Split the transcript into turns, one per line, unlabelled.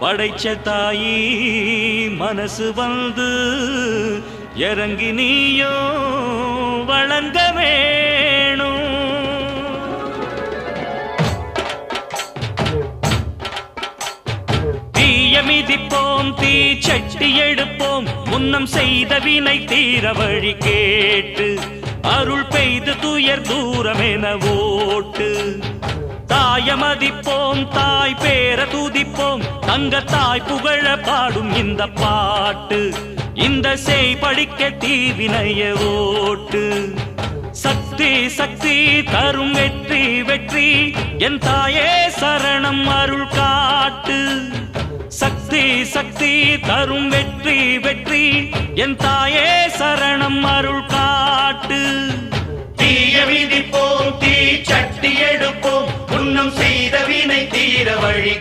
படைச்ச தாயி மனசு வந்து இறங்கி நீயோ வழங்க வேணும். தீய மிதிப்போம் தீ சட்டி எடுப்போம் முன்னம் செய்த வினை தீர வழி கேட்டு அருள் பெய்து துயர் தூரமென ஓட்டு. தாய மதிப்போம் தாய் பேர துதிப்போம் தங்க தாய் புகழ பாடும் இந்த பாட்டு. இந்த செய் படிக்க தீவினைய ஓட்டு. சக்தி சக்தி தரும் வெற்றி வெற்றி என் தாயே சரணம் அருள் காட்டு. சக்தி சக்தி தரும் வெற்றி வெற்றி என் தாயே சரணம் அருள் காட்டு.
தீய விதிப்போம் தீ சட்டி எடுப்போம் முன்னம் செய்த வினை தீர வழி